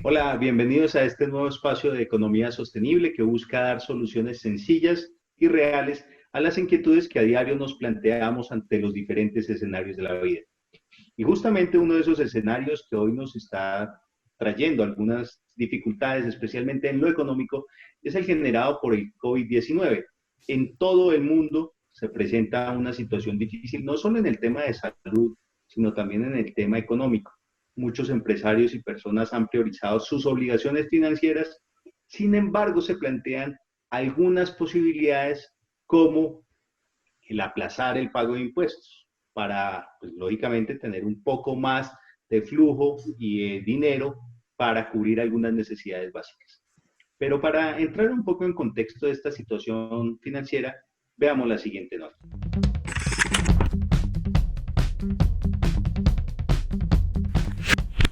Hola, bienvenidos a este nuevo espacio de economía sostenible que busca dar soluciones sencillas y reales a las inquietudes que a diario nos planteamos ante los diferentes escenarios de la vida. Y justamente uno de esos escenarios que hoy nos está trayendo algunas dificultades, especialmente en lo económico, es el generado por el COVID-19. En todo el mundo se presenta una situación difícil, no solo en el tema de salud, sino también en el tema económico. Muchos empresarios y personas han priorizado sus obligaciones financieras, sin embargo, se plantean algunas posibilidades como el aplazar el pago de impuestos para, pues, lógicamente, tener un poco más de flujo y dinero para cubrir algunas necesidades básicas. Pero para entrar un poco en contexto de esta situación financiera, veamos la siguiente nota.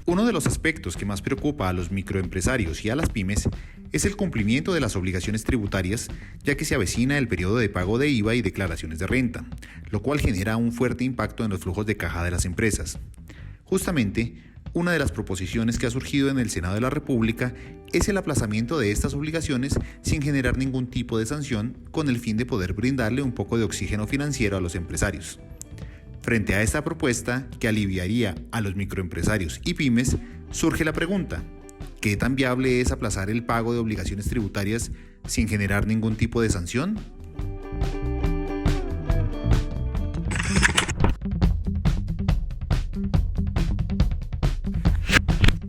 Uno de los aspectos que más preocupa a los microempresarios y a las pymes es el cumplimiento de las obligaciones tributarias, ya que se avecina el periodo de pago de IVA y declaraciones de renta, lo cual genera un fuerte impacto en los flujos de caja de las empresas. Justamente, una de las proposiciones que ha surgido en el Senado de la República es el aplazamiento de estas obligaciones sin generar ningún tipo de sanción, con el fin de poder brindarle un poco de oxígeno financiero a los empresarios. Frente a esta propuesta, que aliviaría a los microempresarios y pymes, surge la pregunta: ¿qué tan viable es aplazar el pago de obligaciones tributarias sin generar ningún tipo de sanción?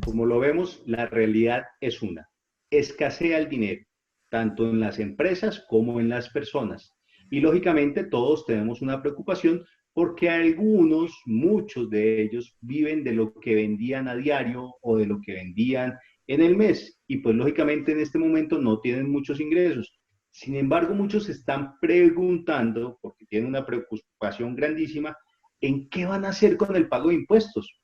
Como lo vemos, la realidad es una: escasea el dinero, tanto en las empresas como en las personas. Y lógicamente todos tenemos una preocupación porque algunos, muchos de ellos, viven de lo que vendían a diario o de lo que vendían en el mes. Y pues lógicamente en este momento no tienen muchos ingresos. Sin embargo, muchos se están preguntando, porque tienen una preocupación grandísima, en qué van a hacer con el pago de impuestos.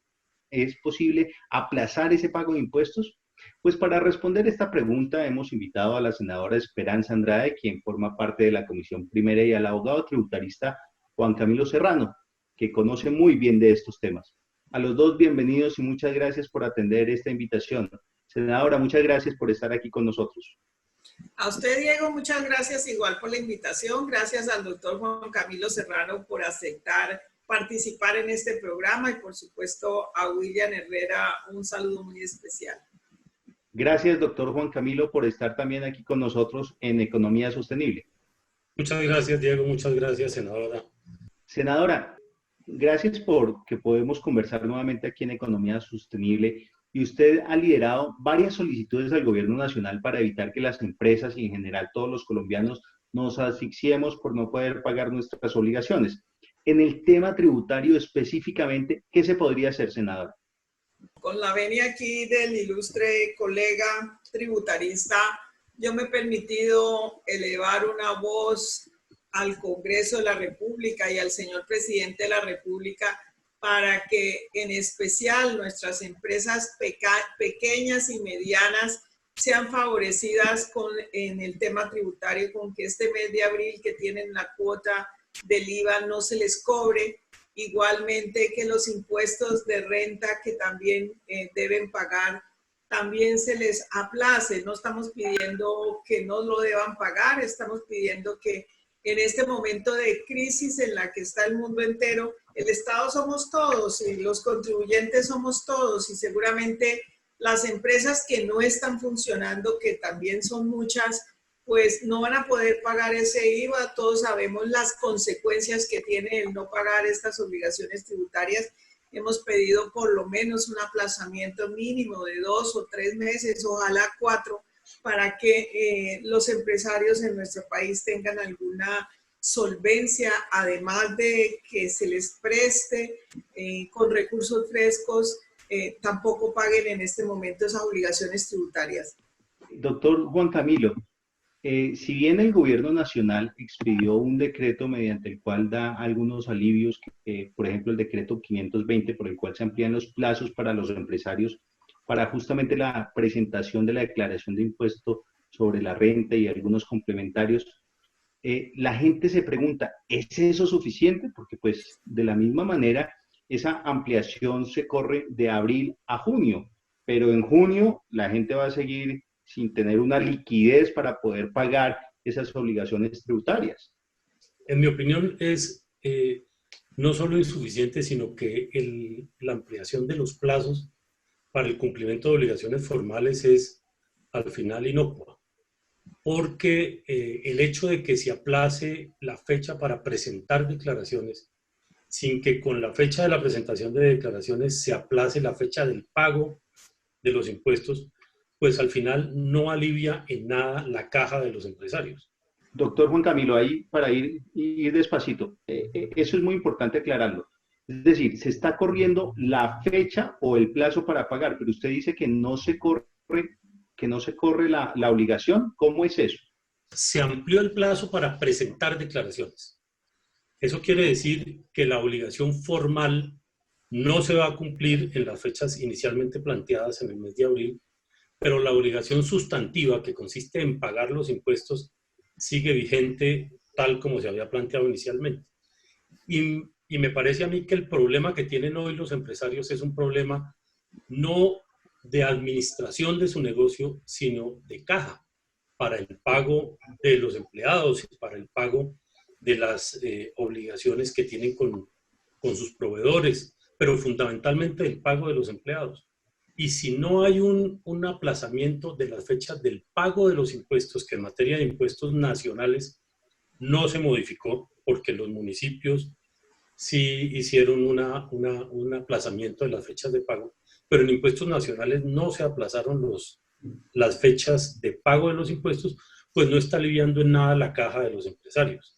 ¿Es posible aplazar ese pago de impuestos? Pues para responder esta pregunta hemos invitado a la senadora Esperanza Andrade, quien forma parte de la Comisión Primera, y al abogado tributarista Juan Camilo Serrano, que conoce muy bien de estos temas. A los dos, bienvenidos y muchas gracias por atender esta invitación. Senadora, muchas gracias por estar aquí con nosotros. A usted, Diego, muchas gracias igual por la invitación. Gracias al doctor Juan Camilo Serrano por aceptar participar en este programa y, por supuesto, a William Herrera un saludo muy especial. Gracias, doctor Juan Camilo, por estar también aquí con nosotros en Economía Sostenible. Muchas gracias, Diego. Muchas gracias, senadora. Senadora, gracias por que podemos conversar nuevamente aquí en Economía Sostenible. Y usted ha liderado varias solicitudes al gobierno nacional para evitar que las empresas y en general todos los colombianos nos asfixiemos por no poder pagar nuestras obligaciones. En el tema tributario específicamente, ¿qué se podría hacer, senador? Con la venia aquí del ilustre colega tributarista, yo me he permitido elevar una voz al Congreso de la República y al señor presidente de la República para que en especial nuestras empresas pequeñas y medianas sean favorecidas en el tema tributario, con que este mes de abril que tienen la cuota del IVA no se les cobre, igualmente que los impuestos de renta que también deben pagar también se les aplace. No estamos pidiendo que no lo deban pagar, estamos pidiendo que en este momento de crisis en la que está el mundo entero, el Estado somos todos y los contribuyentes somos todos, y seguramente las empresas que no están funcionando, que también son muchas, pues no van a poder pagar ese IVA. Todos sabemos las consecuencias que tiene el no pagar estas obligaciones tributarias. Hemos pedido por lo menos un aplazamiento mínimo de 2 o 3 meses, ojalá 4, para que los empresarios en nuestro país tengan alguna solvencia, además de que se les preste con recursos frescos, tampoco paguen en este momento esas obligaciones tributarias. Doctor Juan Camilo, si bien el gobierno nacional expidió un decreto mediante el cual da algunos alivios, por ejemplo el decreto 520, por el cual se amplían los plazos para los empresarios para justamente la presentación de la declaración de impuesto sobre la renta y algunos complementarios, la gente se pregunta, ¿es eso suficiente? Porque pues de la misma manera esa ampliación se corre de abril a junio, pero en junio la gente va a seguir sin tener una liquidez para poder pagar esas obligaciones tributarias. En mi opinión es no solo insuficiente, sino que la ampliación de los plazos para el cumplimiento de obligaciones formales es al final inocua, porque el hecho de que se aplace la fecha para presentar declaraciones, sin que con la fecha de la presentación de declaraciones se aplace la fecha del pago de los impuestos, pues al final no alivia en nada la caja de los empresarios. Doctor Juan Camilo, ahí para ir despacito, eso es muy importante aclararlo. Es decir, se está corriendo la fecha o el plazo para pagar, pero usted dice que no se corre la obligación. ¿Cómo es eso? Se amplió el plazo para presentar declaraciones. Eso quiere decir que la obligación formal no se va a cumplir en las fechas inicialmente planteadas en el mes de abril, pero la obligación sustantiva, que consiste en pagar los impuestos, sigue vigente tal como se había planteado inicialmente. Y me parece a mí que el problema que tienen hoy los empresarios es un problema no de administración de su negocio, sino de caja, para el pago de los empleados y para el pago de las obligaciones que tienen con sus proveedores, pero fundamentalmente el pago de los empleados. Y si no hay un aplazamiento de las fechas del pago de los impuestos, que en materia de impuestos nacionales no se modificó, porque los municipios sí hicieron un aplazamiento de las fechas de pago, pero en impuestos nacionales no se aplazaron las fechas de pago de los impuestos, pues no está aliviando en nada la caja de los empresarios.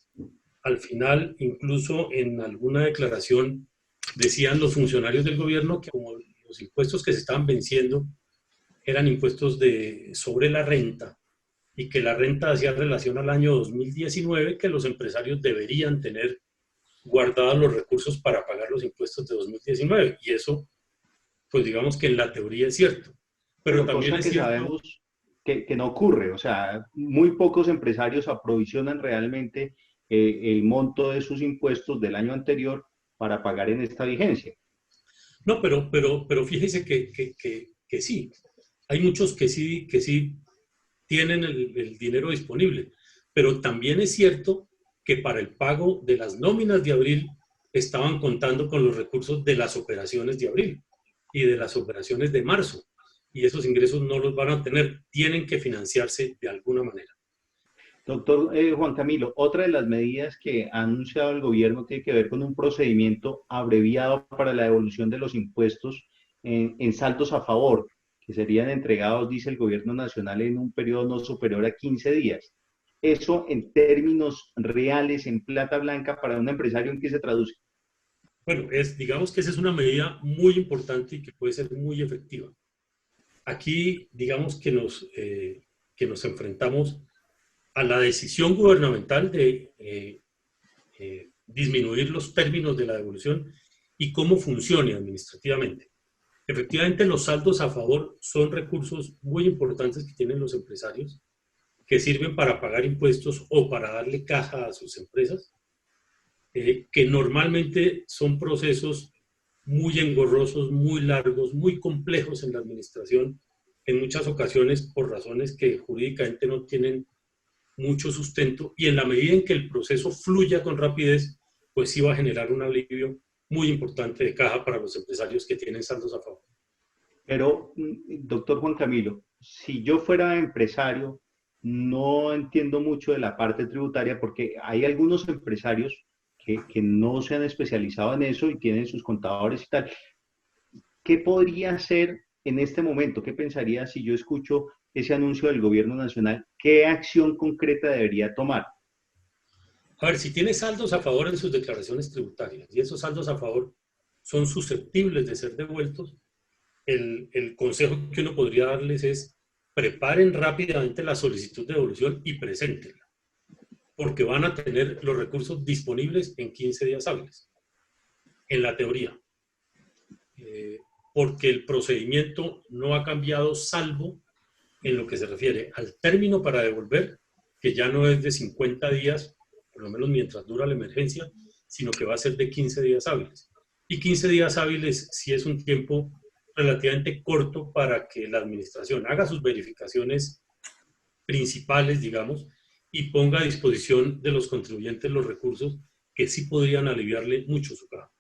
Al final, incluso en alguna declaración, decían los funcionarios del gobierno que como los impuestos que se estaban venciendo eran impuestos sobre la renta y que la renta hacía relación al año 2019, que los empresarios deberían tener guardados los recursos para pagar los impuestos de 2019. Y eso, pues digamos que en la teoría es cierto. Pero también es cierto, sabemos que no ocurre. O sea, muy pocos empresarios aprovisionan realmente el monto de sus impuestos del año anterior para pagar en esta vigencia. No, pero fíjese que sí. Hay muchos que sí tienen el dinero disponible. Pero también es cierto que para el pago de las nóminas de abril estaban contando con los recursos de las operaciones de abril y de las operaciones de marzo. Y esos ingresos no los van a tener. Tienen que financiarse de alguna manera. Doctor Juan Camilo, otra de las medidas que ha anunciado el gobierno tiene que ver con un procedimiento abreviado para la devolución de los impuestos en saldos a favor, que serían entregados, dice el gobierno nacional, en un periodo no superior a 15 días. Eso en términos reales, en plata blanca, para un empresario, ¿en qué se traduce? Bueno, digamos que esa es una medida muy importante y que puede ser muy efectiva. Aquí, digamos que nos enfrentamos a la decisión gubernamental de disminuir los términos de la devolución y cómo funcione administrativamente. Efectivamente, los saldos a favor son recursos muy importantes que tienen los empresarios, que sirven para pagar impuestos o para darle caja a sus empresas, que normalmente son procesos muy engorrosos, muy largos, muy complejos en la administración, en muchas ocasiones por razones que jurídicamente no tienen mucho sustento, y en la medida en que el proceso fluya con rapidez, pues sí va a generar un alivio muy importante de caja para los empresarios que tienen saldos a favor. Pero, doctor Juan Camilo, si yo fuera empresario, no entiendo mucho de la parte tributaria porque hay algunos empresarios que no se han especializado en eso y tienen sus contadores y tal. ¿Qué podría hacer en este momento? ¿Qué pensaría si yo escucho ese anuncio del gobierno nacional? ¿Qué acción concreta debería tomar? A ver, si tiene saldos a favor en sus declaraciones tributarias y esos saldos a favor son susceptibles de ser devueltos, el consejo que uno podría darles es preparen rápidamente la solicitud de devolución y preséntenla, porque van a tener los recursos disponibles en 15 días hábiles, en la teoría. porque el procedimiento no ha cambiado, salvo en lo que se refiere al término para devolver, que ya no es de 50 días, por lo menos mientras dura la emergencia, sino que va a ser de 15 días hábiles. Y 15 días hábiles sí es un tiempo relativamente corto para que la administración haga sus verificaciones principales, digamos, y ponga a disposición de los contribuyentes los recursos que sí podrían aliviarle mucho su trabajo.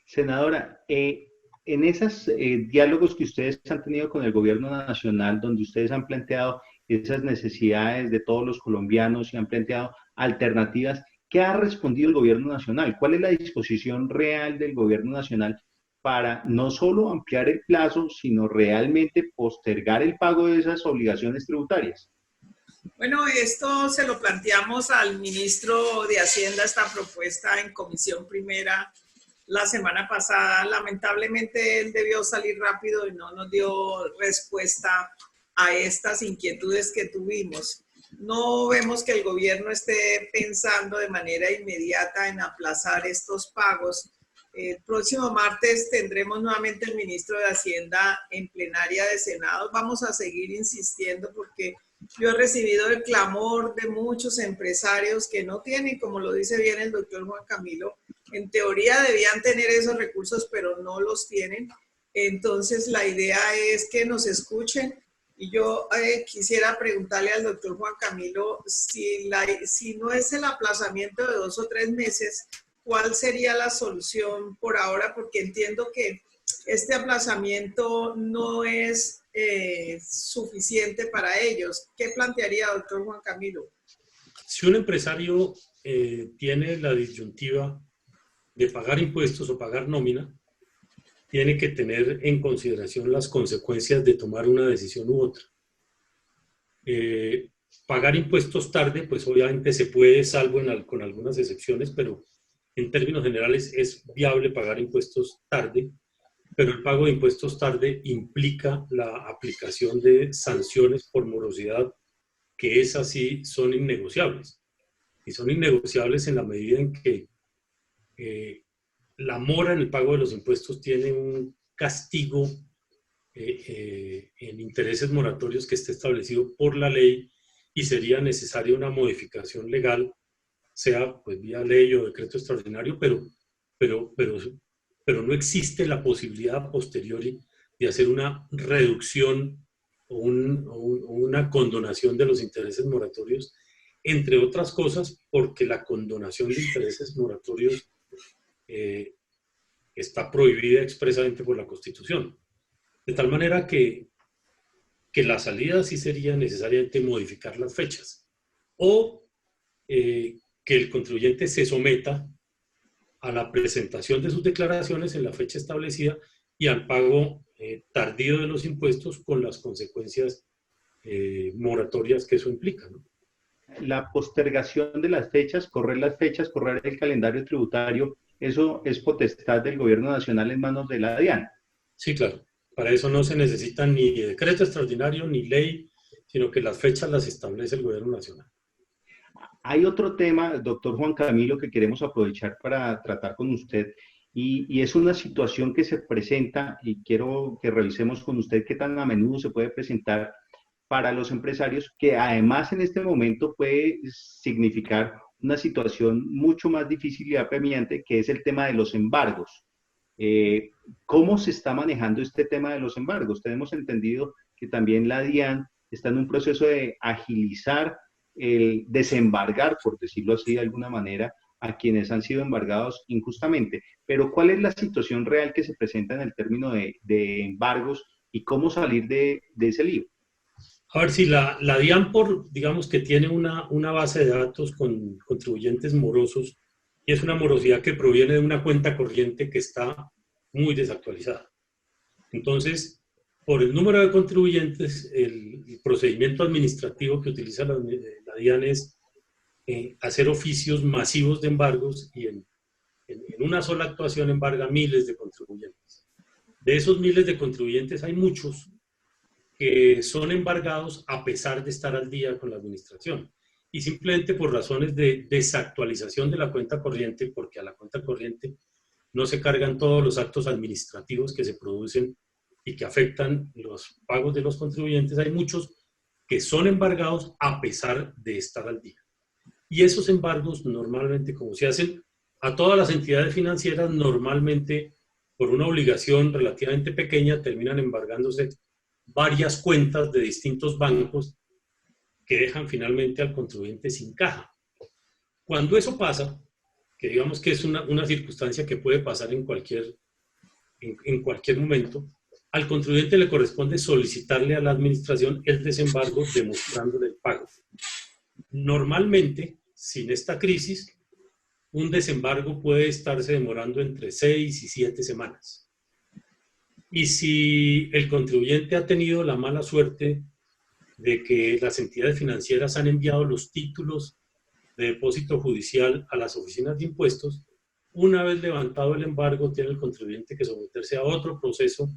Senadora, en esos diálogos que ustedes han tenido con el gobierno nacional, donde ustedes han planteado esas necesidades de todos los colombianos y han planteado alternativas, ¿qué ha respondido el gobierno nacional? ¿Cuál es la disposición real del gobierno nacional para no solo ampliar el plazo, sino realmente postergar el pago de esas obligaciones tributarias? Bueno, esto se lo planteamos al ministro de Hacienda, esta propuesta en comisión primera la semana pasada. Lamentablemente él debió salir rápido y no nos dio respuesta a estas inquietudes que tuvimos. No vemos que el gobierno esté pensando de manera inmediata en aplazar estos pagos. El próximo martes tendremos nuevamente el ministro de Hacienda en plenaria de Senado. Vamos a seguir insistiendo porque yo he recibido el clamor de muchos empresarios que no tienen, como lo dice bien el doctor Juan Camilo, en teoría debían tener esos recursos, pero no los tienen. Entonces la idea es que nos escuchen. Y yo quisiera preguntarle al doctor Juan Camilo si no es el aplazamiento de 2 o 3 meses, ¿cuál sería la solución por ahora? Porque entiendo que este aplazamiento no es suficiente para ellos. ¿Qué plantearía, doctor Juan Camilo? Si un empresario tiene la disyuntiva de pagar impuestos o pagar nómina, tiene que tener en consideración las consecuencias de tomar una decisión u otra. Pagar impuestos tarde, pues obviamente se puede, salvo con algunas excepciones, pero en términos generales es viable pagar impuestos tarde, pero el pago de impuestos tarde implica la aplicación de sanciones por morosidad, que esas sí son innegociables. Y son innegociables en la medida en que la mora en el pago de los impuestos tiene un castigo en intereses moratorios que esté establecido por la ley y sería necesaria una modificación legal, sea pues vía ley o decreto extraordinario, pero no existe la posibilidad a posteriori de hacer una reducción o una condonación de los intereses moratorios, entre otras cosas porque la condonación de intereses moratorios está prohibida expresamente por la Constitución. De tal manera que la salida sí sería necesariamente modificar las fechas o que el contribuyente se someta a la presentación de sus declaraciones en la fecha establecida y al pago tardío de los impuestos con las consecuencias moratorias que eso implica, ¿no? La postergación de las fechas, correr el calendario tributario, eso es potestad del gobierno nacional en manos de la DIAN. Sí, claro. Para eso no se necesita ni decreto extraordinario ni ley, sino que las fechas las establece el gobierno nacional. Hay otro tema, doctor Juan Camilo, que queremos aprovechar para tratar con usted, y es una situación que se presenta, y quiero que revisemos con usted qué tan a menudo se puede presentar para los empresarios, que además en este momento puede significar una situación mucho más difícil y apremiante, que es el tema de los embargos. ¿Cómo se está manejando este tema de los embargos? Tenemos entendido que también la DIAN está en un proceso de agilizar el desembargar, por decirlo así de alguna manera, a quienes han sido embargados injustamente. Pero ¿cuál es la situación real que se presenta en el término de embargos y cómo salir de ese lío? A ver, si la DIAN, digamos que tiene una base de datos con contribuyentes morosos, y es una morosidad que proviene de una cuenta corriente que está muy desactualizada. Entonces, por el número de contribuyentes, el procedimiento administrativo que utiliza la DIAN es hacer oficios masivos de embargos y en una sola actuación embarga miles de contribuyentes. De esos miles de contribuyentes hay muchos que son embargados a pesar de estar al día con la administración y simplemente por razones de desactualización de la cuenta corriente, porque a la cuenta corriente no se cargan todos los actos administrativos que se producen y que afectan los pagos de los contribuyentes. Hay muchos que son embargados a pesar de estar al día. Y esos embargos normalmente, como se hacen a todas las entidades financieras, normalmente por una obligación relativamente pequeña terminan embargándose varias cuentas de distintos bancos que dejan finalmente al contribuyente sin caja. Cuando eso pasa, que digamos que es una circunstancia que puede pasar en cualquier momento, al contribuyente le corresponde solicitarle a la administración el desembargo demostrándole el pago. Normalmente, sin esta crisis, un desembargo puede estarse demorando entre 6 y 7 semanas. Y si el contribuyente ha tenido la mala suerte de que las entidades financieras han enviado los títulos de depósito judicial a las oficinas de impuestos, una vez levantado el embargo, tiene el contribuyente que someterse a otro proceso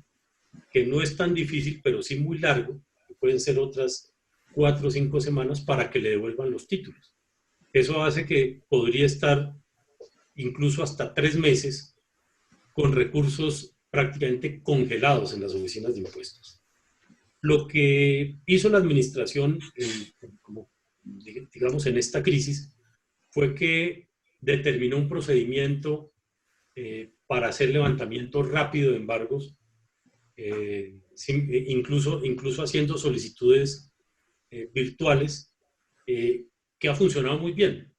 que no es tan difícil, pero sí muy largo, que pueden ser otras 4 o 5 semanas para que le devuelvan los títulos. Eso hace que podría estar incluso hasta 3 meses con recursos prácticamente congelados en las oficinas de impuestos. Lo que hizo la administración, digamos, en esta crisis, fue que determinó un procedimiento para hacer levantamiento rápido de embargos, incluso haciendo solicitudes virtuales, que ha funcionado muy bien.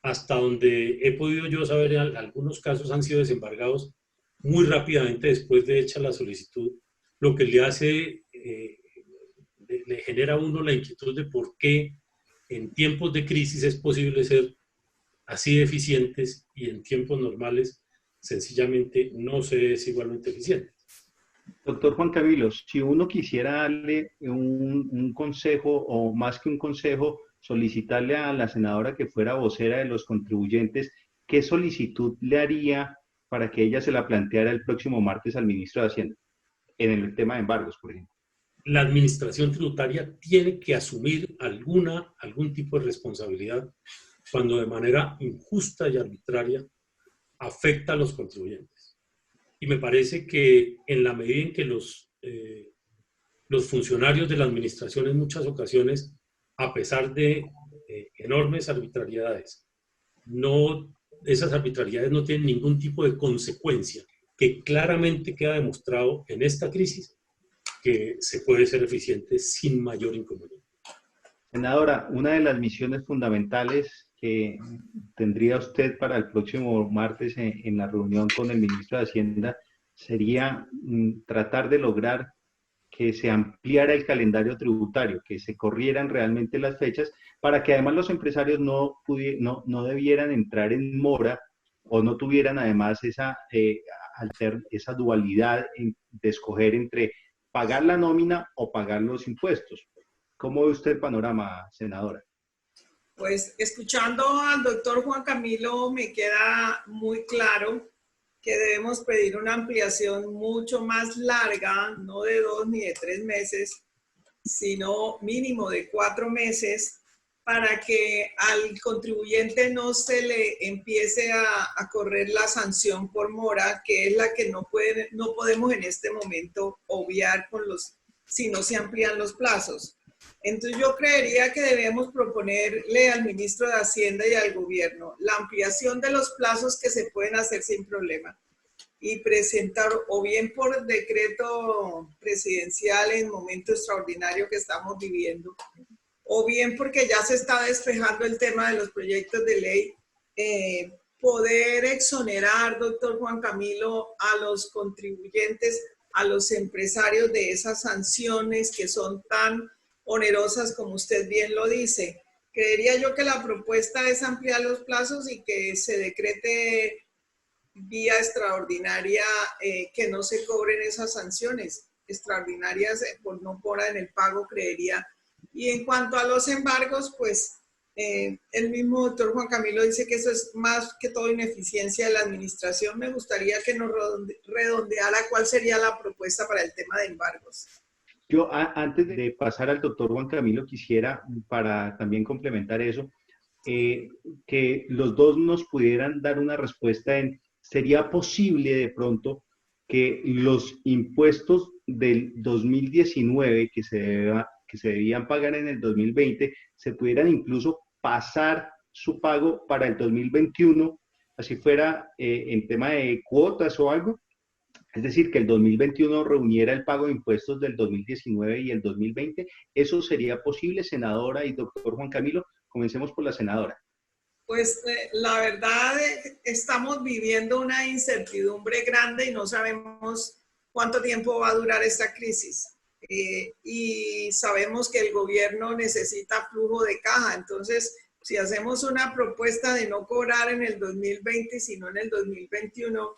Hasta donde he podido yo saber, en algunos casos han sido desembargados muy rápidamente después de hecha la solicitud, lo que le hace, le genera a uno la inquietud de por qué en tiempos de crisis es posible ser así de eficientes y en tiempos normales sencillamente no se es igualmente eficiente. Doctor Juan Camilo, si uno quisiera darle un consejo, o más que un consejo, solicitarle a la senadora que fuera vocera de los contribuyentes, ¿qué solicitud le haría para que ella se la planteara el próximo martes al ministro de Hacienda en el tema de embargos, por ejemplo? La administración tributaria tiene que asumir algún tipo de responsabilidad cuando de manera injusta y arbitraria afecta a los contribuyentes. Y me parece que en la medida en que los funcionarios de la administración en muchas ocasiones, a pesar de enormes arbitrariedades, esas arbitrariedades no tienen ningún tipo de consecuencia, que claramente queda demostrado en esta crisis que se puede ser eficiente sin mayor inconveniente. Senadora, una de las misiones fundamentales que tendría usted para el próximo martes en la reunión con el ministro de Hacienda sería tratar de lograr que se ampliara el calendario tributario, que se corrieran realmente las fechas, para que además los empresarios no debieran entrar en mora o no tuvieran además esa dualidad de escoger entre pagar la nómina o pagar los impuestos. ¿Cómo ve usted el panorama, senadora? Pues escuchando al doctor Juan Camilo me queda muy claro que debemos pedir una ampliación mucho más larga, no de 2 ni de 3 meses, sino mínimo de 4 meses, para que al contribuyente no se le empiece a correr la sanción por mora, que es la que no podemos en este momento obviar si no se amplían los plazos. Entonces yo creería que debemos proponerle al ministro de Hacienda y al gobierno la ampliación de los plazos que se pueden hacer sin problema y presentar o bien por decreto presidencial en momento extraordinario que estamos viviendo, o bien porque ya se está despejando el tema de los proyectos de ley, poder exonerar, doctor Juan Camilo, a los contribuyentes, a los empresarios de esas sanciones que son tan onerosas como usted bien lo dice. Creería yo que la propuesta es ampliar los plazos y que se decrete vía extraordinaria que no se cobren esas sanciones extraordinarias por no mora en el pago, creería. Y en cuanto a los embargos, pues el mismo doctor Juan Camilo dice que eso es más que todo ineficiencia de la administración. Me gustaría que nos redondeara cuál sería la propuesta para el tema de embargos. Yo, antes de pasar al doctor Juan Camilo, quisiera, para también complementar eso, que los dos nos pudieran dar una respuesta en ¿sería posible de pronto que los impuestos del 2019 que se debían pagar en el 2020 se pudieran incluso pasar su pago para el 2021, así fuera en tema de cuotas o algo? Es decir, que el 2021 reuniera el pago de impuestos del 2019 y el 2020. ¿Eso sería posible, senadora y doctor Juan Camilo? Comencemos por la senadora. Pues la verdad, estamos viviendo una incertidumbre grande y no sabemos cuánto tiempo va a durar esta crisis. Y sabemos que el gobierno necesita flujo de caja. Entonces, si hacemos una propuesta de no cobrar en el 2020, sino en el 2021,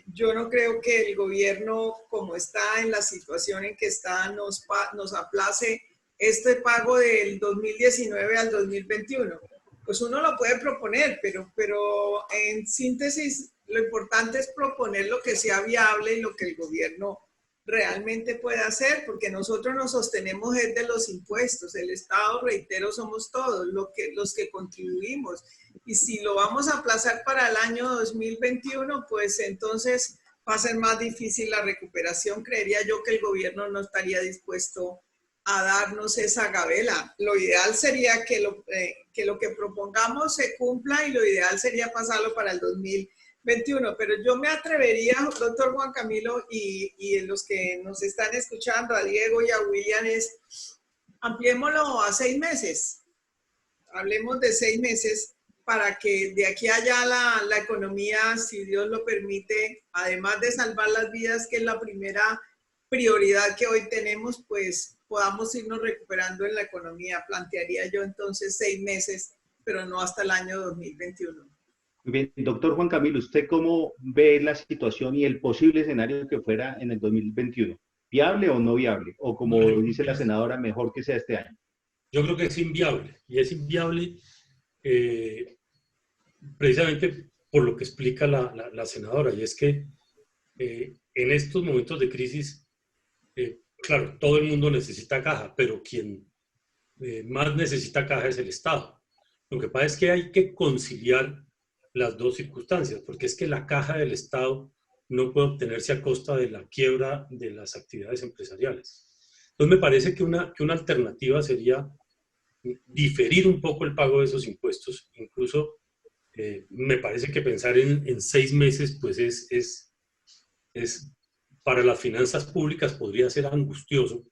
yo no creo que el gobierno, como está en la situación en que está, nos aplace este pago del 2019 al 2021. Pues uno lo puede proponer, pero en síntesis lo importante es proponer lo que sea viable y lo que el gobierno realmente puede hacer, porque nosotros nos sostenemos de los impuestos. El Estado, reitero, somos todos los que contribuimos. Y si lo vamos a aplazar para el año 2021, pues entonces va a ser más difícil la recuperación. Creería yo que el gobierno no estaría dispuesto a darnos esa gabela. Lo ideal sería que lo que propongamos se cumpla y lo ideal sería pasarlo para el 2021. Pero yo me atrevería, doctor Juan Camilo, y los que nos están escuchando, a Diego y a William, ampliémoslo a 6 meses. Hablemos de 6 meses para que de aquí a allá la economía, si Dios lo permite, además de salvar las vidas, que es la primera prioridad que hoy tenemos, pues podamos irnos recuperando en la economía. Plantearía yo entonces 6 meses, pero no hasta el año 2021. Muy bien, doctor Juan Camilo, ¿usted cómo ve la situación y el posible escenario que fuera en el 2021? ¿Viable o no viable? O como dice la senadora, mejor que sea este año. Yo creo que es inviable, y es inviable precisamente por lo que explica la senadora, y es que en estos momentos de crisis, claro, todo el mundo necesita caja, pero quien más necesita caja es el Estado. Lo que pasa es que hay que conciliar las dos circunstancias, porque es que la caja del Estado no puede obtenerse a costa de la quiebra de las actividades empresariales. Entonces me parece que una alternativa sería diferir un poco el pago de esos impuestos. Incluso me parece que pensar en 6 meses pues es para las finanzas públicas podría ser angustioso,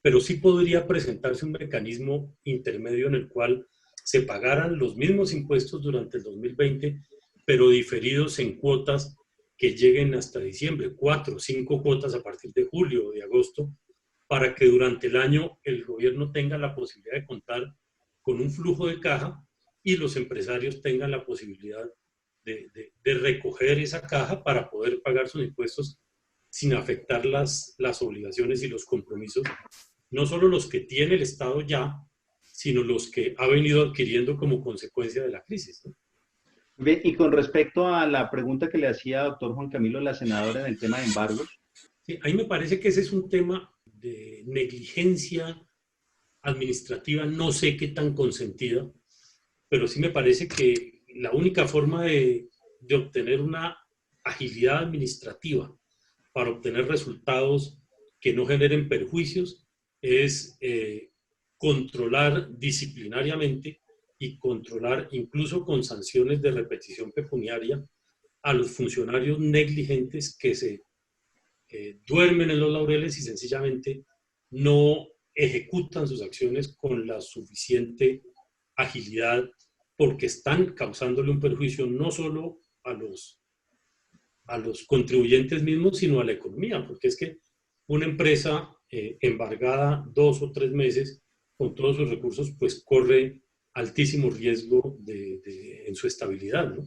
pero sí podría presentarse un mecanismo intermedio en el cual se pagaran los mismos impuestos durante el 2020, pero diferidos en cuotas que lleguen hasta diciembre, 4 o 5 cuotas a partir de julio o de agosto, para que durante el año el gobierno tenga la posibilidad de contar con un flujo de caja y los empresarios tengan la posibilidad de recoger esa caja para poder pagar sus impuestos sin afectar las obligaciones y los compromisos, no solo los que tiene el Estado ya, sino los que ha venido adquiriendo como consecuencia de la crisis, ¿no? Bien, y con respecto a la pregunta que le hacía doctor Juan Camilo, la senadora, en el tema de embargos. Sí, a mí me parece que ese es un tema de negligencia administrativa, no sé qué tan consentida, pero sí me parece que la única forma de obtener una agilidad administrativa para obtener resultados que no generen perjuicios es controlar disciplinariamente y controlar incluso con sanciones de repetición pecuniaria a los funcionarios negligentes que se duermen en los laureles y sencillamente no ejecutan sus acciones con la suficiente agilidad porque están causándole un perjuicio no solo a los contribuyentes mismos, sino a la economía, porque es que una empresa embargada 2 o 3 meses con todos sus recursos, pues corre altísimo riesgo en su estabilidad, ¿no?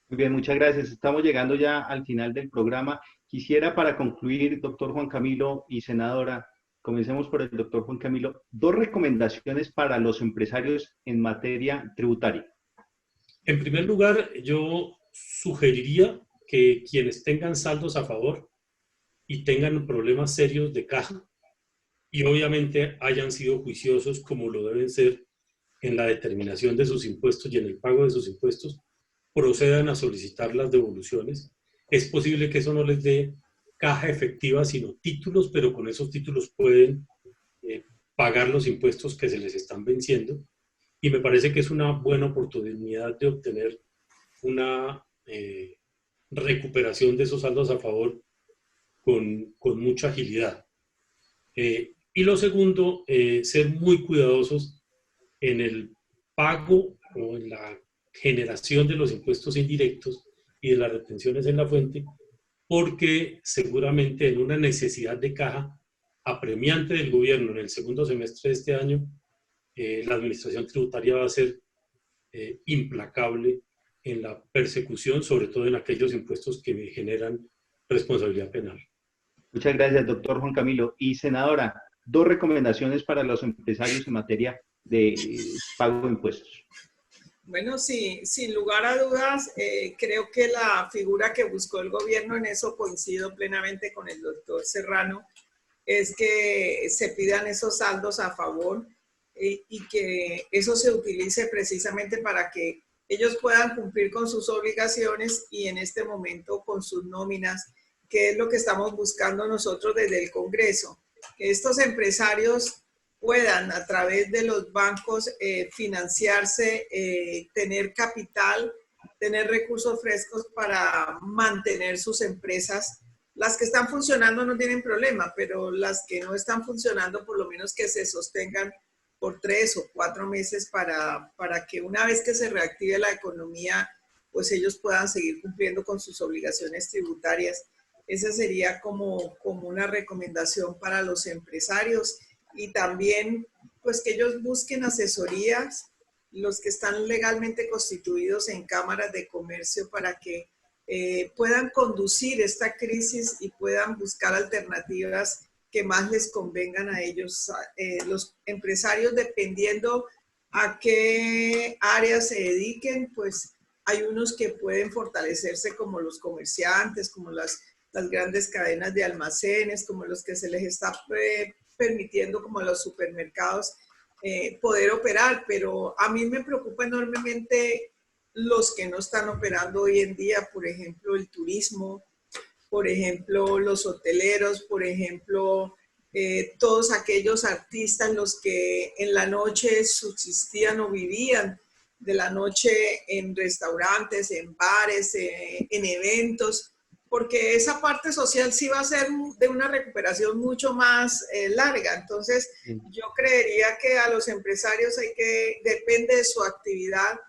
Muy bien, muchas gracias. Estamos llegando ya al final del programa. Quisiera, para concluir, doctor Juan Camilo y senadora, comencemos por el doctor Juan Camilo, 2 recomendaciones para los empresarios en materia tributaria. En primer lugar, yo sugeriría que quienes tengan saldos a favor y tengan problemas serios de caja, y obviamente hayan sido juiciosos como lo deben ser en la determinación de sus impuestos y en el pago de sus impuestos, procedan a solicitar las devoluciones. Es posible que eso no les dé caja efectiva, sino títulos, pero con esos títulos pueden pagar los impuestos que se les están venciendo. Y me parece que es una buena oportunidad de obtener una recuperación de esos saldos a favor con mucha agilidad. Y lo segundo, ser muy cuidadosos en el pago o en la generación de los impuestos indirectos y de las retenciones en la fuente, porque seguramente en una necesidad de caja apremiante del gobierno en el segundo semestre de este año, la administración tributaria va a ser implacable en la persecución, sobre todo en aquellos impuestos que generan responsabilidad penal. Muchas gracias, doctor Juan Camilo. Y senadora, 2 recomendaciones para los empresarios en materia de pago de impuestos. Bueno, sí, sin lugar a dudas, creo que la figura que buscó el gobierno, en eso coincido plenamente con el doctor Serrano, es que se pidan esos saldos a favor y que eso se utilice precisamente para que ellos puedan cumplir con sus obligaciones y en este momento con sus nóminas, que es lo que estamos buscando nosotros desde el Congreso. Que estos empresarios puedan a través de los bancos financiarse, tener capital, tener recursos frescos para mantener sus empresas. Las que están funcionando no tienen problema, pero las que no están funcionando, por lo menos que se sostengan por 3 o 4 meses para que una vez que se reactive la economía, pues ellos puedan seguir cumpliendo con sus obligaciones tributarias. Esa sería como una recomendación para los empresarios. Y también, pues que ellos busquen asesorías, los que están legalmente constituidos en cámaras de comercio para que puedan conducir esta crisis y puedan buscar alternativas que más les convengan a ellos. Los empresarios, dependiendo a qué áreas se dediquen, pues hay unos que pueden fortalecerse como los comerciantes, como las grandes cadenas de almacenes, como los que se les está permitiendo, como los supermercados, poder operar. Pero a mí me preocupa enormemente los que no están operando hoy en día, por ejemplo, el turismo, por ejemplo, los hoteleros, por ejemplo, todos aquellos artistas, los que en la noche subsistían o vivían de la noche en restaurantes, en bares, en eventos, porque esa parte social sí va a ser de una recuperación mucho más larga. Entonces, yo creería que a los empresarios depende de su actividad,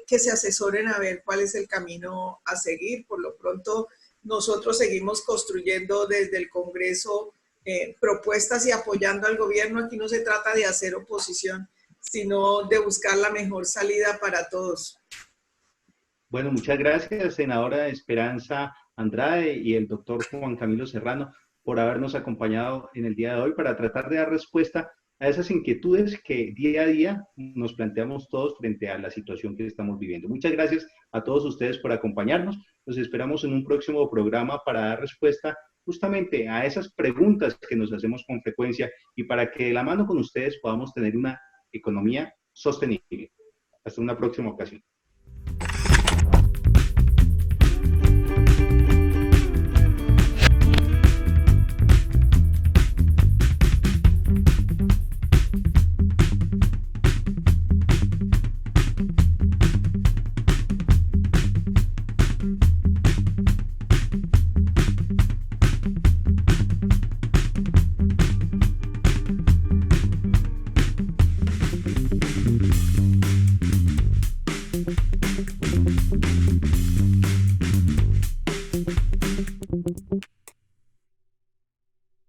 que se asesoren a ver cuál es el camino a seguir. Por lo pronto, nosotros seguimos construyendo desde el Congreso propuestas y apoyando al gobierno. Aquí no se trata de hacer oposición, sino de buscar la mejor salida para todos. Bueno, muchas gracias, senadora Esperanza Andrade y el doctor Juan Camilo Serrano, por habernos acompañado en el día de hoy para tratar de dar respuesta a esas inquietudes que día a día nos planteamos todos frente a la situación que estamos viviendo. Muchas gracias a todos ustedes por acompañarnos. Los esperamos en un próximo programa para dar respuesta justamente a esas preguntas que nos hacemos con frecuencia y para que de la mano con ustedes podamos tener una economía sostenible. Hasta una próxima ocasión.